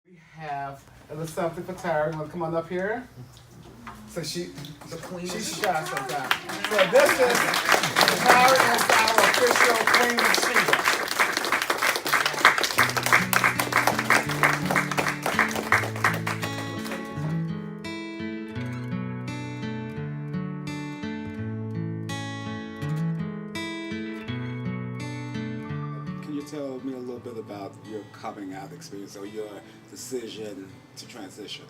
We have a little something for Tyra. You want to come on up here? So The queen she of shot us out. So this is Tyra is our official Queen of SHEBA. Can you tell me a little bit about your coming out experience or your decision to transition?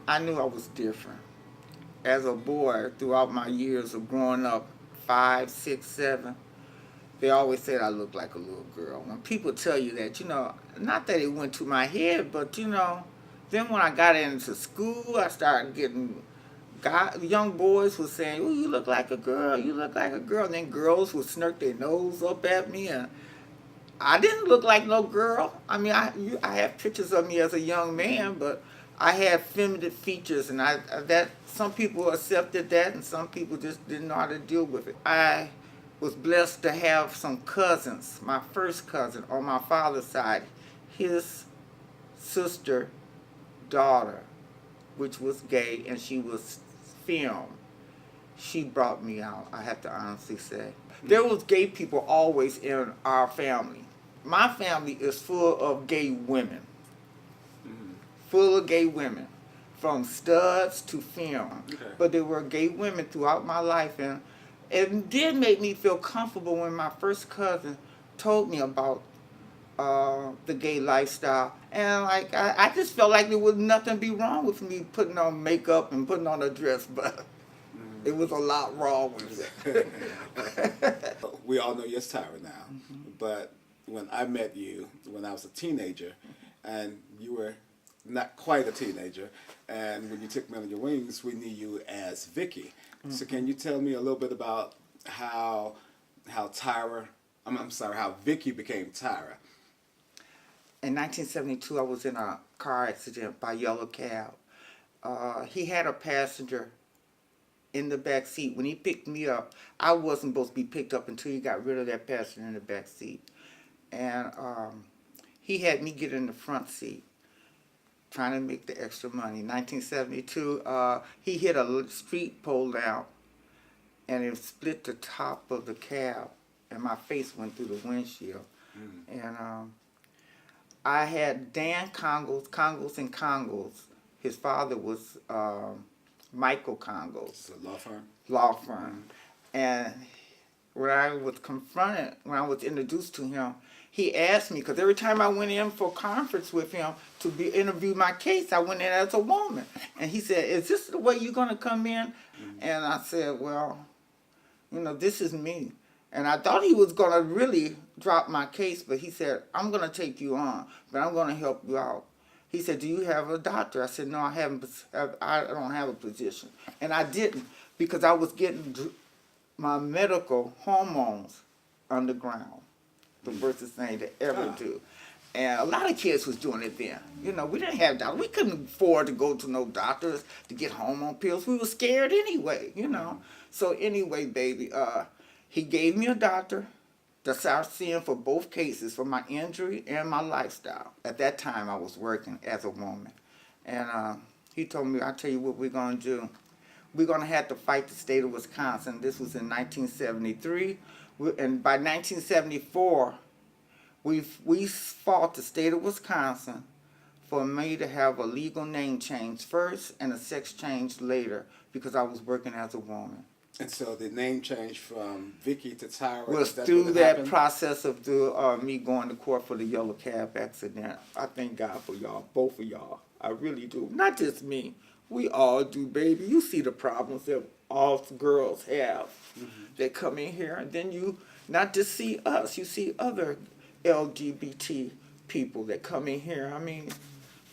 I knew I was different. As a boy, throughout my years of growing up, 5, 6, 7, they always said I looked like a little girl. When people tell you that, not that it went to my head, but then when I got into school, I started getting young boys were saying, "Oh, you look like a girl. You look like a girl." And then girls would snirk their nose up at me, and I didn't look like no girl. I mean, I have pictures of me as a young man, but I had feminine features, and that some people accepted that, and some people just didn't know how to deal with it. I was blessed to have some cousins. My first cousin on my father's side, his sister, daughter, which was gay, and she was film. She brought me out, I have to honestly say. There was gay people always in our family. My family is full of gay women. Full of gay women. From studs to film. Okay. But there were gay women throughout my life, and it did make me feel comfortable when my first cousin told me about the gay lifestyle. And like I just felt like there was nothing be wrong with me putting on makeup and putting on a dress, but it was a lot wrong with it. We all know you're Tyra now, but when I met you when I was a teenager, and you were not quite a teenager, and when you took me under your wings, we knew you as Vicky. So can you tell me a little bit about how Tyra, I'm sorry, how Vicky became Tyra? In 1972, I was in a car accident by yellow cab. He had a passenger in the back seat. When he picked me up, I wasn't supposed to be picked up until he got rid of that passenger in the back seat. And he had me get in the front seat, trying to make the extra money. 1972, he hit a street pole down, and it split the top of the cab, and my face went through the windshield. And I had Dan Congos and Congos. His father was Michael Congos. It's a law firm? Law firm. And when I was confronted, when I was introduced to him, he asked me, because every time I went in for a conference with him to interview my case, I went in as a woman. And he said, "Is this the way you're going to come in?" And I said, "Well, this is me." And I thought he was going to really drop my case, but he said, "I'm going to take you on, but I'm going to help you out." He said, "Do you have a doctor?" I said, "No, I haven't. I don't have a position." And I didn't, because I was getting my medical hormones underground, the worst thing to ever do. And a lot of kids was doing it then. We didn't have doctors. We couldn't afford to go to no doctors to get hormone pills. We were scared anyway, So anyway, baby, he gave me a doctor to start seeing for both cases, for my injury and my lifestyle. At that time, I was working as a woman. And he told me, "I'll tell you what we're going to do. We're going to have to fight the state of Wisconsin." This was in 1973. And by 1974, we fought the state of Wisconsin for me to have a legal name change first and a sex change later, because I was working as a woman. And so the name change from Vicky to Tyra Was that through what that happened? process of me going to court for the yellow cab accident. I thank God for y'all, both of y'all. I really do. Not just me. We all do, baby. You see the problems that all girls have. They come in here, and then you not just see us, you see other LGBT people that come in here. I mean,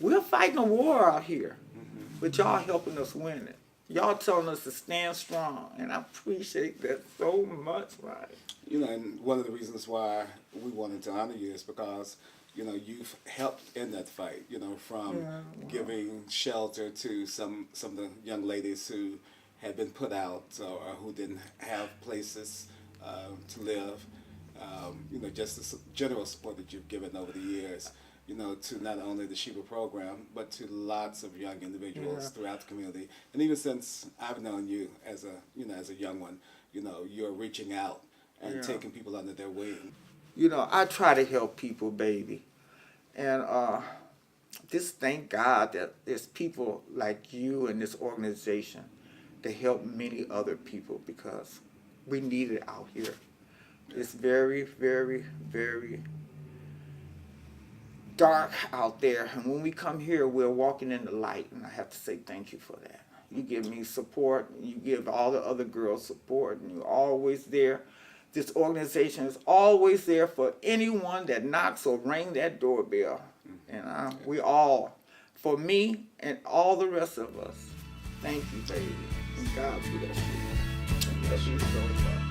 we're fighting a war out here, but y'all helping us win it. Y'all telling us to stand strong, and I appreciate that so much, right? And one of the reasons why we wanted to honor you is because, you've helped in that fight, from giving shelter to some of the young ladies who had been put out or who didn't have places to live. Just the general support that you've given over the years. you know, to not only the SHEBA program, but to lots of young individuals throughout the community. And even since I've known you as a, you know, as a young one, you know, you're reaching out and taking people under their wing. You know, I try to help people, baby. And just thank God that there's people like you and this organization to help many other people, because we need it out here. It's very, very, very dark out there. And when we come here, we're walking in the light. And I have to say thank you for that. You give me support. You give all the other girls support. And you're always there. This organization is always there for anyone that knocks or ring that doorbell. And we all, for me and all the rest of us, thank you, baby. And God bless you. Bless you so much.